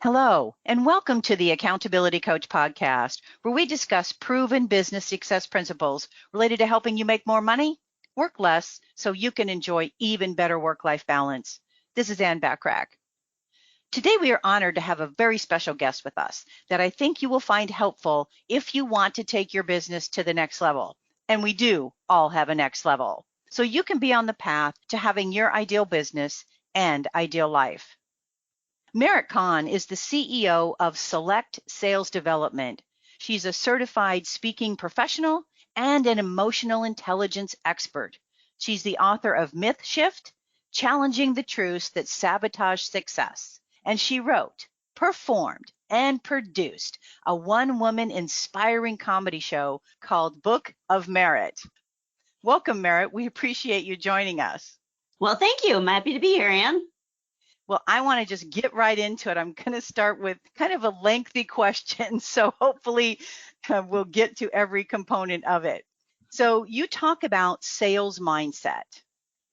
Hello, and welcome to the Accountability Coach podcast, where we discuss proven business success principles related to helping you make more money, work less, so you can enjoy even better work-life balance. This is Bachrach. Today, we are honored to have a very special guest with us that I think you will find helpful if you want to take your business to the next level. And we do all have a next level. So you can be on the path to having your ideal business and ideal life. Kahn is the CEO of SELLect Sales Development. She's a certified speaking professional and an emotional intelligence expert. She's the author of Myth Shift, Challenging the Truths That Sabotage Success. And she wrote, performed, and produced a one-woman inspiring comedy show called Book of Merit. Welcome, Merit. We appreciate you joining us. Well, thank you. I'm happy to be here, Ann. Well, I want to just get right into it. I'm going to start with kind of a lengthy question, so hopefully we'll get to every component of it. So you talk about sales mindset.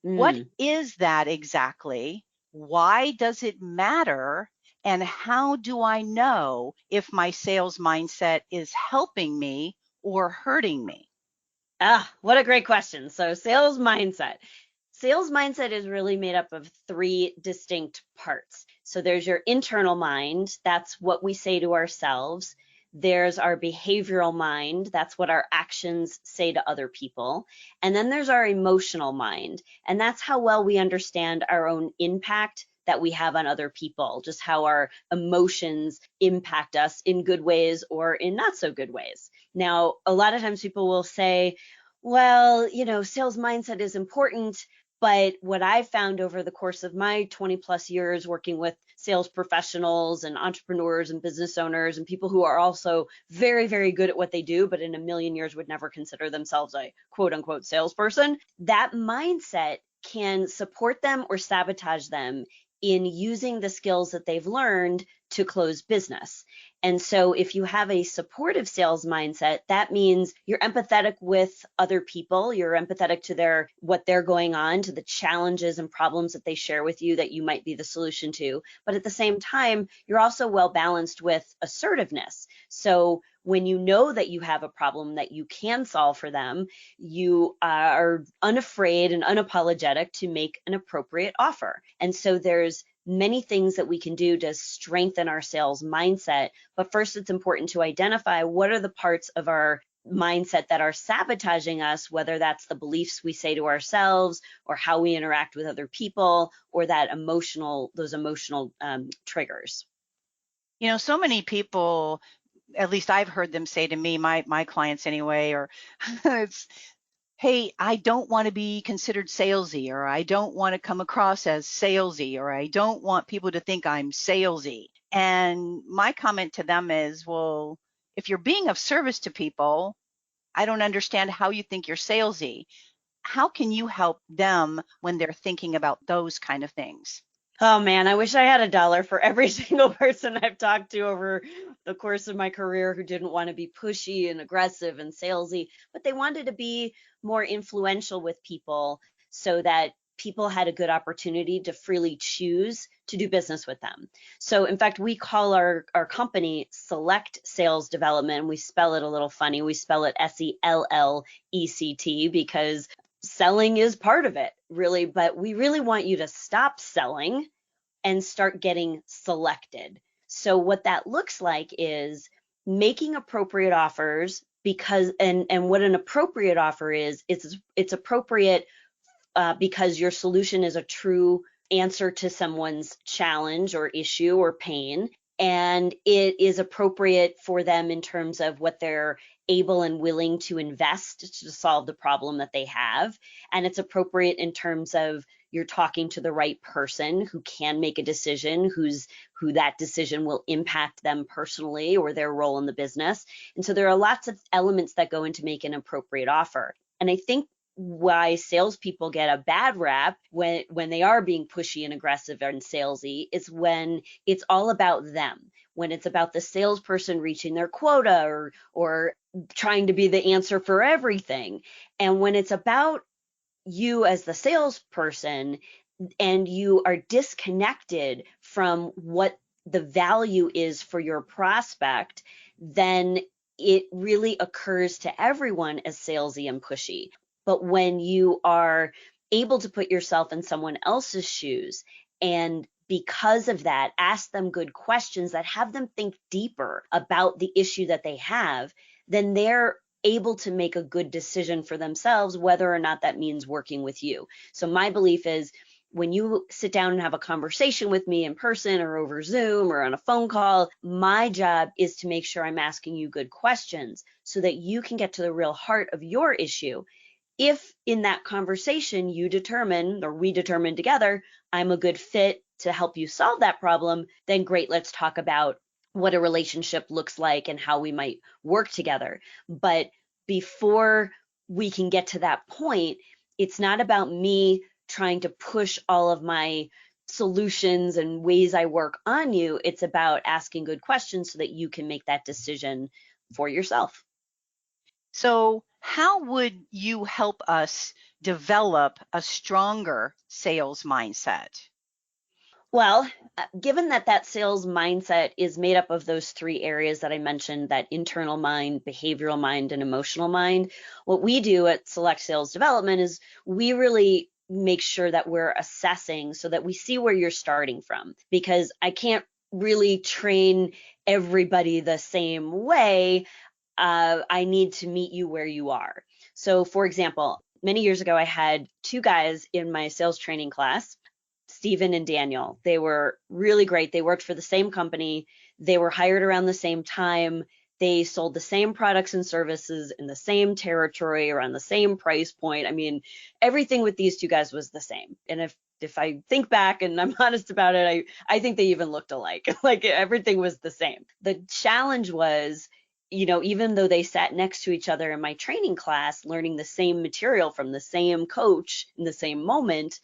What is that exactly? Why does it matter? And how do I know if my sales mindset is helping me or hurting me? What a great question. So sales mindset. Sales mindset is really made up of three distinct parts. So there's your internal mind. That's what we say to ourselves. There's our behavioral mind. That's what our actions say to other people. And then there's our emotional mind. And that's how well we understand our own impact that we have on other people, just how our emotions impact us in good ways or in not so good ways. Now, a lot of times people will say, well, sales mindset is important. But what I've found over the course of my 20 plus years working with sales professionals and entrepreneurs and business owners and people who are also very, very good at what they do, but in a million years would never consider themselves a quote unquote salesperson, that mindset can support them or sabotage them in using the skills that they've learned to close business. And so if you have a supportive sales mindset, that means you're empathetic with other people, you're empathetic to what they're going on, to the challenges and problems that they share with you that you might be the solution to. But at the same time, you're also well balanced with assertiveness. So when you know that you have a problem that you can solve for them, you are unafraid and unapologetic to make an appropriate offer. And so there's many things that we can do to strengthen our sales mindset. But first, it's important to identify what are the parts of our mindset that are sabotaging us, whether that's the beliefs we say to ourselves or how we interact with other people or those emotional triggers. So many people, at least I've heard them say to me, my clients anyway, or it's, hey, I don't want to be considered salesy, or I don't want to come across as salesy, or I don't want people to think I'm salesy. And my comment to them is, well, if you're being of service to people, I don't understand how you think you're salesy. How can you help them when they're thinking about those kind of things? Oh man, I wish I had $1 for every single person I've talked to over the course of my career who didn't want to be pushy and aggressive and salesy, but they wanted to be more influential with people so that people had a good opportunity to freely choose to do business with them. So in fact, we call our company SELLect Sales Development. We spell it a little funny. We spell it SELLect because selling is part of it, really, but we really want you to stop selling and start getting selected. So what that looks like is making appropriate offers and what an appropriate offer is, it's appropriate because your solution is a true answer to someone's challenge or issue or pain. And it is appropriate for them in terms of what they're able and willing to invest to solve the problem that they have. And it's appropriate in terms of you're talking to the right person who can make a decision, who that decision will impact them personally or their role in the business. And so there are lots of elements that go into make an appropriate offer. And I think why salespeople get a bad rap when they are being pushy and aggressive and salesy is when it's all about them, when it's about the salesperson reaching their quota or trying to be the answer for everything. And when it's about you as the salesperson and you are disconnected from what the value is for your prospect, then it really occurs to everyone as salesy and pushy. But when you are able to put yourself in someone else's shoes, and because of that, ask them good questions that have them think deeper about the issue that they have, then they're able to make a good decision for themselves, whether or not that means working with you. So my belief is, when you sit down and have a conversation with me in person or over Zoom or on a phone call, my job is to make sure I'm asking you good questions so that you can get to the real heart of your issue. If in that conversation you determine, or we determine together, I'm a good fit to help you solve that problem, then great, let's talk about what a relationship looks like and how we might work together. But before we can get to that point, it's not about me trying to push all of my solutions and ways I work on you. It's about asking good questions so that you can make that decision for yourself. So how would you help us develop a stronger sales mindset? Well, given that that sales mindset is made up of those three areas that I mentioned, that internal mind, behavioral mind, and emotional mind, what we do at SELLect Sales Development is we really make sure that we're assessing so that we see where you're starting from, because I can't really train everybody the same way. I need to meet you where you are. So, for example, many years ago, I had two guys in my sales training class, Stephen and Daniel. They were really great. They worked for the same company. They were hired around the same time. They sold the same products and services in the same territory, around the same price point. I mean, everything with these two guys was the same. And if I think back and I'm honest about it, I think they even looked alike. Like everything was the same. The challenge was, even though they sat next to each other in my training class, learning the same material from the same coach in the same moment,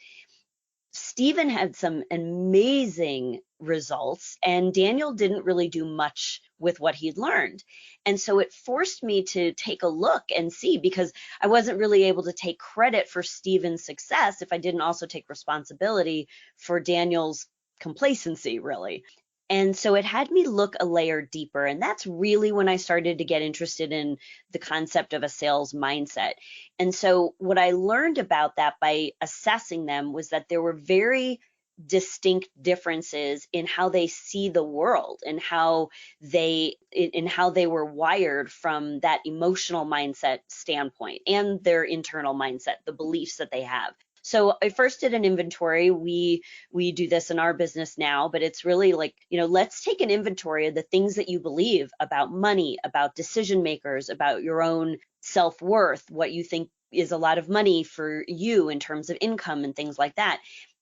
Stephen had some amazing results, and Daniel didn't really do much with what he'd learned. And so it forced me to take a look and see, because I wasn't really able to take credit for Stephen's success if I didn't also take responsibility for Daniel's complacency, really. And so it had me look a layer deeper. And that's really when I started to get interested in the concept of a sales mindset. And so what I learned about that by assessing them was that there were very distinct differences in how they see the world and how they were wired from that emotional mindset standpoint and their internal mindset, the beliefs that they have. So I first did an inventory. We do this in our business now, but it's really like, let's take an inventory of the things that you believe about money, about decision makers, about your own self-worth, what you think is a lot of money for you in terms of income and things like that.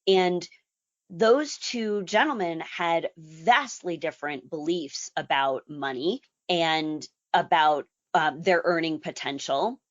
And those two gentlemen had vastly different beliefs about money and about their earning potential.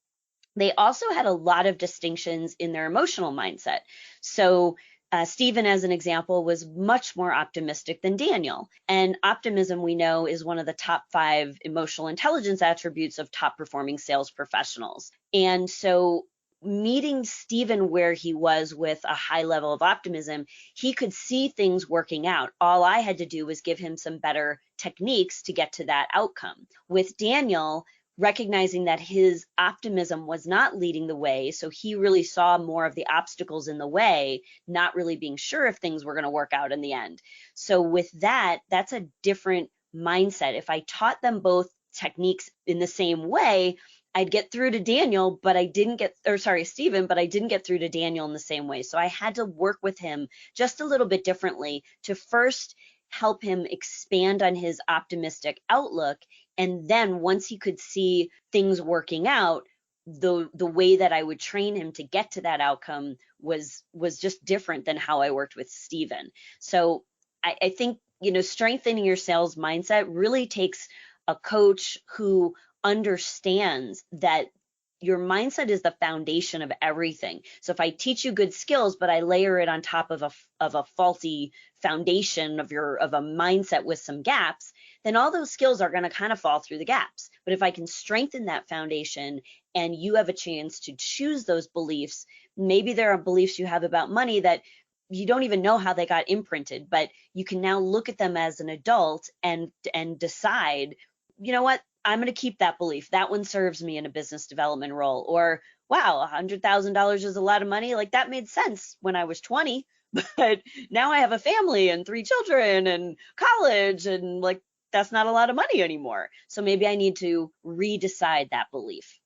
They also had a lot of distinctions in their emotional mindset. So Stephen, as an example, was much more optimistic than Daniel. And optimism, we know, is one of the top 5 emotional intelligence attributes of top performing sales professionals. And so meeting Stephen where he was with a high level of optimism, he could see things working out. All I had to do was give him some better techniques to get to that outcome. With Daniel, recognizing that his optimism was not leading the way, so he really saw more of the obstacles in the way, not really being sure if things were going to work out in the end. So with that, that's a different mindset. If I taught them both techniques in the same way, I'd get through to Daniel, but I didn't get, or sorry, Stephen, but I didn't get through to Daniel in the same way. So I had to work with him just a little bit differently to first help him expand on his optimistic outlook. And then once he could see things working out, the way that I would train him to get to that outcome was just different than how I worked with Stephen. So I think, strengthening your sales mindset really takes a coach who understands that your mindset is the foundation of everything. So if I teach you good skills, but I layer it on top of a faulty foundation of a mindset with some gaps, then all those skills are going to kind of fall through the gaps. But if I can strengthen that foundation and you have a chance to choose those beliefs, maybe there are beliefs you have about money that you don't even know how they got imprinted, but you can now look at them as an adult and decide, you know what, I'm going to keep that belief. That one serves me in a business development role. Or, wow, $100,000 is a lot of money. Like, that made sense when I was 20, but now I have a family and 3 children and college, and like, that's not a lot of money anymore. So maybe I need to redecide that belief.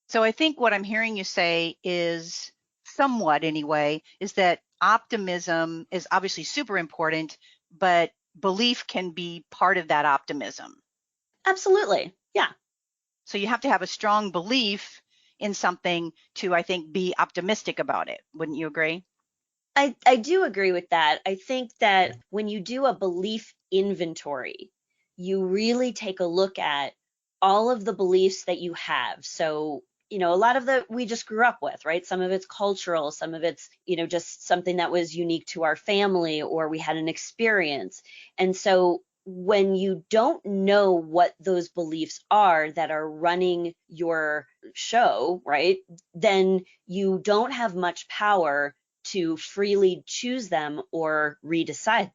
So I think what I'm hearing you say is, somewhat anyway, is that optimism is obviously super important, but belief can be part of that optimism. Absolutely. Yeah. So you have to have a strong belief in something to, I think, be optimistic about it. Wouldn't you agree? I do agree with that. I think that when you do a belief inventory, you really take a look at all of the beliefs that you have. So, a lot of that we just grew up with, right? Some of it's cultural, some of it's, just something that was unique to our family, or we had an experience. And so when you don't know what those beliefs are that are running your show, right, then you don't have much power to freely choose them or redecide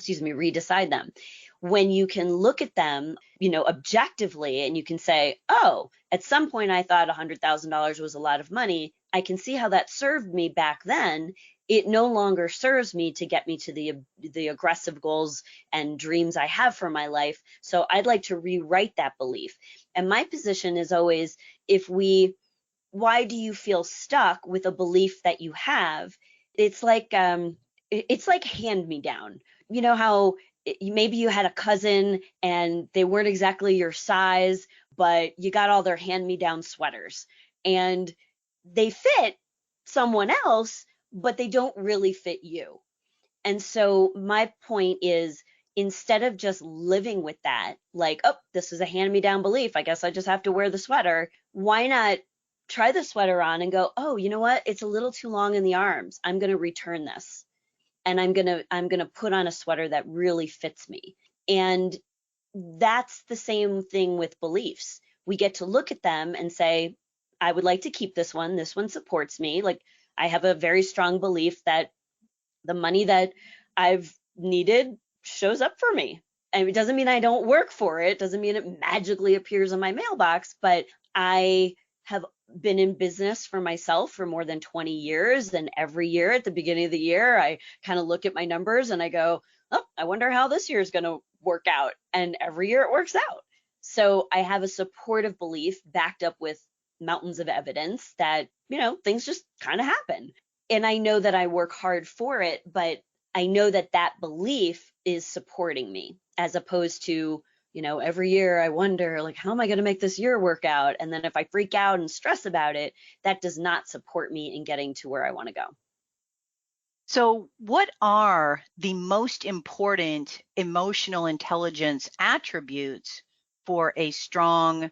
them. When you can look at them, objectively, and you can say, oh, at some point I thought $100,000 was a lot of money. I can see how that served me back then. It no longer serves me to get me to the aggressive goals and dreams I have for my life. So I'd like to rewrite that belief. And my position is always, why do you feel stuck with a belief that you have? It's like hand me down. You know how maybe you had a cousin and they weren't exactly your size, but you got all their hand me down sweaters and they fit someone else, but they don't really fit you. And so my point is, instead of just living with that, like, oh, this is a hand me down belief, I guess I just have to wear the sweater, why not try the sweater on and go, oh, you know what? It's a little too long in the arms. I'm going to return this. And I'm going to put on a sweater that really fits me. And that's the same thing with beliefs. We get to look at them and say, I would like to keep this one. This one supports me. Like, I have a very strong belief that the money that I've needed shows up for me. And it doesn't mean I don't work for it. It doesn't mean it magically appears in my mailbox, but I have been in business for myself for more than 20 years. And every year at the beginning of the year, I kind of look at my numbers and I go, oh, I wonder how this year is going to work out. And every year it works out. So I have a supportive belief backed up with mountains of evidence that, things just kind of happen. And I know that I work hard for it, but I know that that belief is supporting me, as opposed to, every year I wonder, like, how am I going to make this year work out? And then if I freak out and stress about it, that does not support me in getting to where I want to go. So what are the most important emotional intelligence attributes for a strong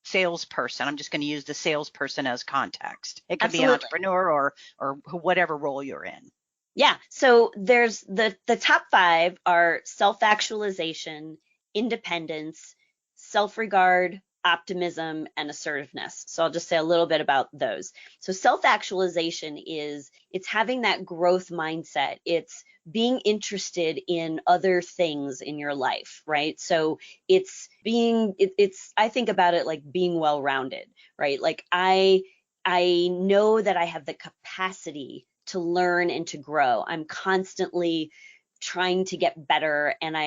salesperson? I'm just going to use the salesperson as context. It could Absolutely. be an entrepreneur or whatever role you're in. Yeah. So there's the top 5 are self-actualization, independence, self-regard, optimism, and assertiveness. So I'll just say a little bit about those. So self-actualization it's having that growth mindset. It's being interested in other things in your life, right? So it's I think about it like being well-rounded, right? Like I know that I have the capacity to learn and to grow. I'm constantly trying to get better, and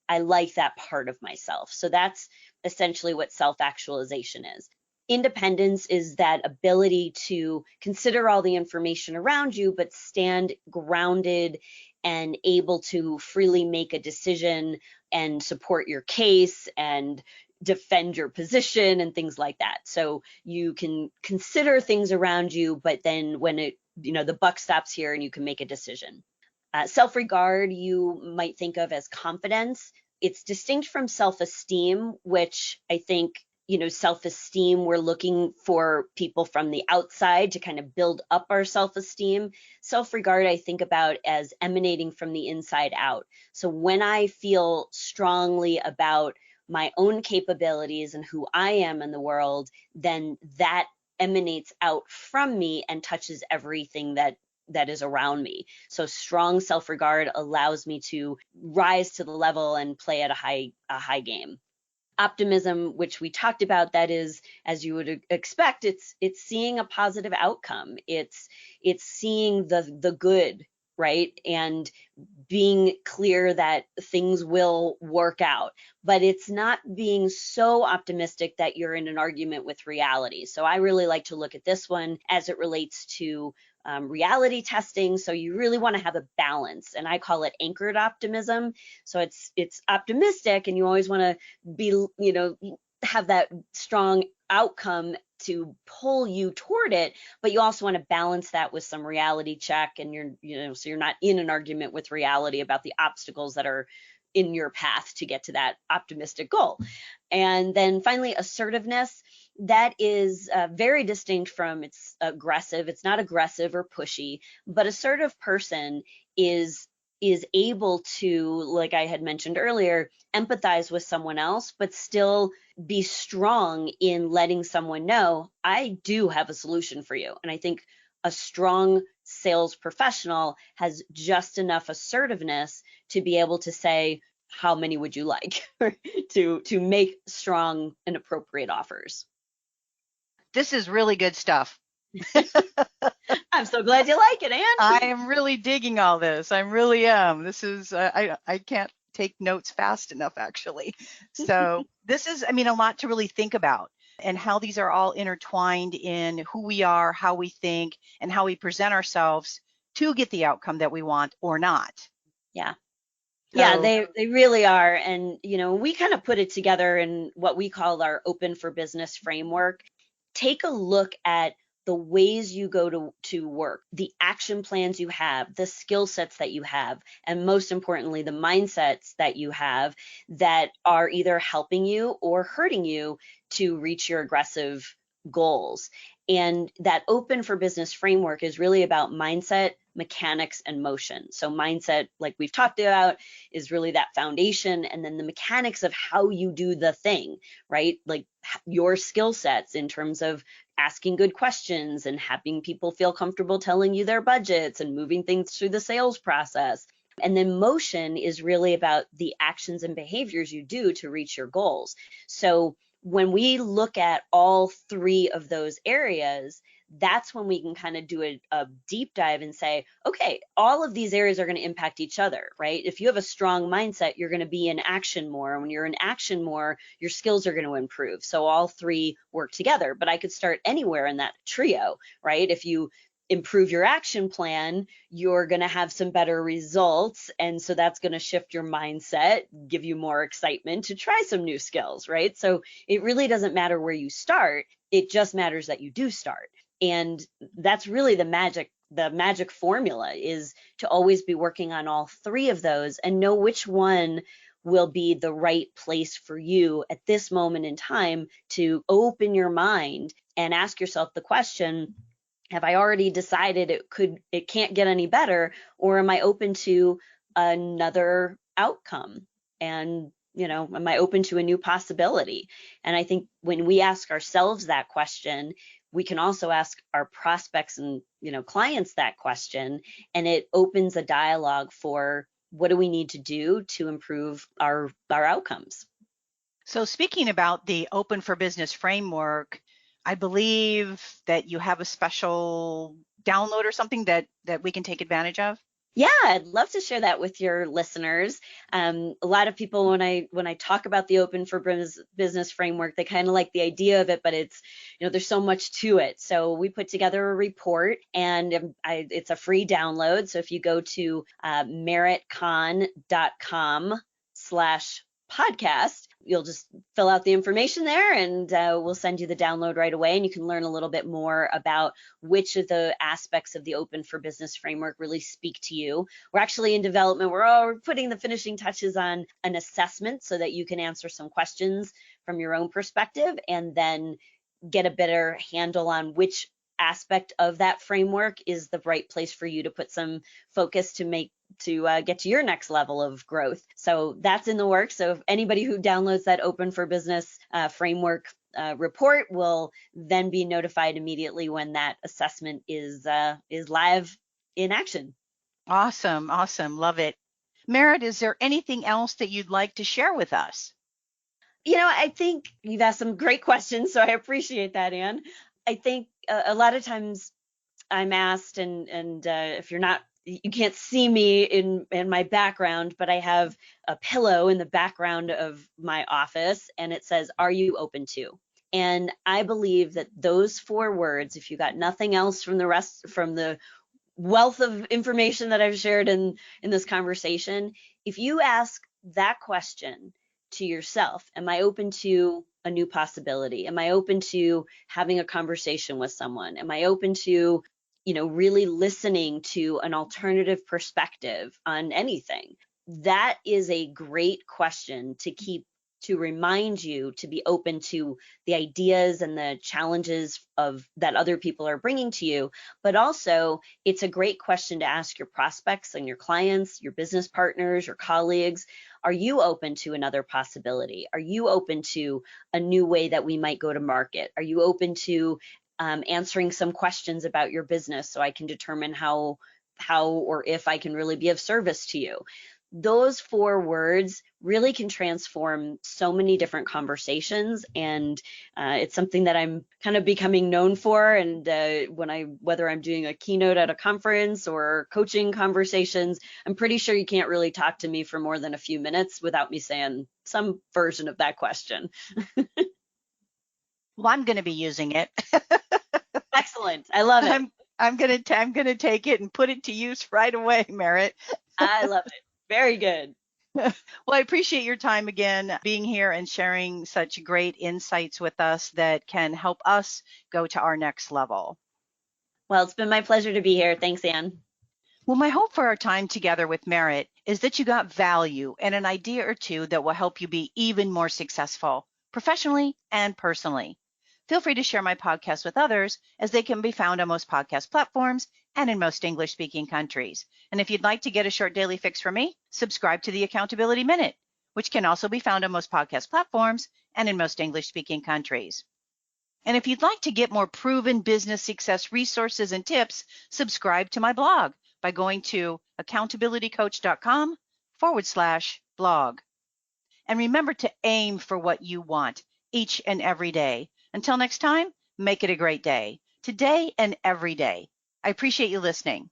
I like that part of myself. So that's essentially what self-actualization is. Independence is that ability to consider all the information around you, but stand grounded and able to freely make a decision and support your case and defend your position and things like that. So you can consider things around you, but then when the buck stops here and you can make a decision. Self-regard, you might think of as confidence. It's distinct from self-esteem, which I think, self-esteem, we're looking for people from the outside to kind of build up our self-esteem. Self-regard, I think about as emanating from the inside out. So when I feel strongly about my own capabilities and who I am in the world, then that emanates out from me and touches everything that that is around me. So strong self-regard allows me to rise to the level and play at a high game. Optimism, which we talked about, that is, as you would expect, it's seeing a positive outcome. It's seeing the good, right? And being clear that things will work out, but it's not being so optimistic that you're in an argument with reality. So I really like to look at this one as it relates to reality testing. So you really want to have a balance, and I call it anchored optimism. So it's optimistic, and you always want to be, have that strong outcome to pull you toward it, but you also want to balance that with some reality check, and so you're not in an argument with reality about the obstacles that are in your path to get to that optimistic goal. And then finally, assertiveness. That is very distinct from it's aggressive. It's not aggressive or pushy, but assertive person is able to, like I had mentioned earlier, empathize with someone else, but still be strong in letting someone know, I do have a solution for you. And I think a strong sales professional has just enough assertiveness to be able to say, how many would you like, to make strong and appropriate offers. This is really good stuff. I'm so glad you like it, Ann. I am really digging all this. I really am. This is, I can't take notes fast enough, actually. So this is, a lot to really think about, and how these are all intertwined in who we are, how we think, and how we present ourselves to get the outcome that we want or not. Yeah. So, yeah, they really are. And, we kind of put it together in what we call our Open for Business framework. Take a look at the ways you go to work, the action plans you have, the skill sets that you have, and most importantly, the mindsets that you have that are either helping you or hurting you to reach your aggressive goals. And that Open for Business framework is really about mindset, mechanics, and motion. So mindset, like we've talked about, is really that foundation, and then the mechanics of how you do the thing, right? Like your skill sets in terms of asking good questions and having people feel comfortable telling you their budgets and moving things through the sales process. And then motion is really about the actions and behaviors you do to reach your goals. So when we look at all three of those areas, that's when we can kind of do a deep dive and say, okay, all of these areas are going to impact each other, right? If you have a strong mindset, you're going to be in action more. When you're in action more, your skills are going to improve. So all three work together, but I could start anywhere in that trio, right? If you improve your action plan, you're going to have some better results. And so that's going to shift your mindset, give you more excitement to try some new skills, right? So it really doesn't matter where you start. It just matters that you do start. And that's really the magic formula, is to always be working on all three of those and know which one will be the right place for you at this moment in time to open your mind and ask yourself the question, have I already decided it can't get any better, or am I open to another outcome? And, am I open to a new possibility? And I think when we ask ourselves that question, we can also ask our prospects and, clients that question, and it opens a dialogue for what do we need to do to improve our outcomes. So speaking about the Open for Business framework, I believe that you have a special download or something that we can take advantage of. Yeah, I'd love to share that with your listeners. A lot of people, when I talk about the Open for Business framework, they kind of like the idea of it, but it's, there's so much to it. So we put together a report, and it's a free download. So if you go to meritcon.com/podcast, you'll just fill out the information there, and we'll send you the download right away, and you can learn a little bit more about which of the aspects of the Open for Business framework really speak to you. We're actually in development. We're putting the finishing touches on an assessment so that you can answer some questions from your own perspective, and then get a better handle on which aspect of that framework is the right place for you to put some focus to get to your next level of growth. So that's in the works. So if anybody who downloads that Open for Business framework report will then be notified immediately when that assessment is live in action. Awesome. Awesome. Love it. Merritt, is there anything else that you'd like to share with us? I think you've asked some great questions, so I appreciate that, Anne. I think a lot of times I'm asked, and if you can't see me in my background, but I have a pillow in the background of my office, and it says, "Are you open to?" And I believe that those 4 words, if you got nothing else from the wealth of information that I've shared in this conversation, if you ask that question to yourself, am I open to a new possibility? Am I open to having a conversation with someone? Am I open to, really listening to an alternative perspective on anything? That is a great question to remind you to be open to the ideas and the challenges of that other people are bringing to you. But also, it's a great question to ask your prospects and your clients, your business partners, your colleagues. Are you open to another possibility? Are you open to a new way that we might go to market? Are you open to answering some questions about your business so I can determine how or if I can really be of service to you? Those 4 words really can transform so many different conversations, and it's something that I'm kind of becoming known for. And whether I'm doing a keynote at a conference or coaching conversations, I'm pretty sure you can't really talk to me for more than a few minutes without me saying some version of that question. Well, I'm going to be using it. Excellent. I love it. I'm going to take it and put it to use right away, Merritt. I love it. Very good. Well, I appreciate your time again, being here and sharing such great insights with us that can help us go to our next level. Well, it's been my pleasure to be here. Thanks, Anne. Well, my hope for our time together with Merritt is that you got value and an idea or two that will help you be even more successful, professionally and personally. Feel free to share my podcast with others, as they can be found on most podcast platforms and in most English-speaking countries. And if you'd like to get a short daily fix from me, subscribe to the Accountability Minute, which can also be found on most podcast platforms and in most English-speaking countries. And if you'd like to get more proven business success resources and tips, subscribe to my blog by going to accountabilitycoach.com/blog. And remember to aim for what you want each and every day. Until next time, make it a great day, today and every day. I appreciate you listening.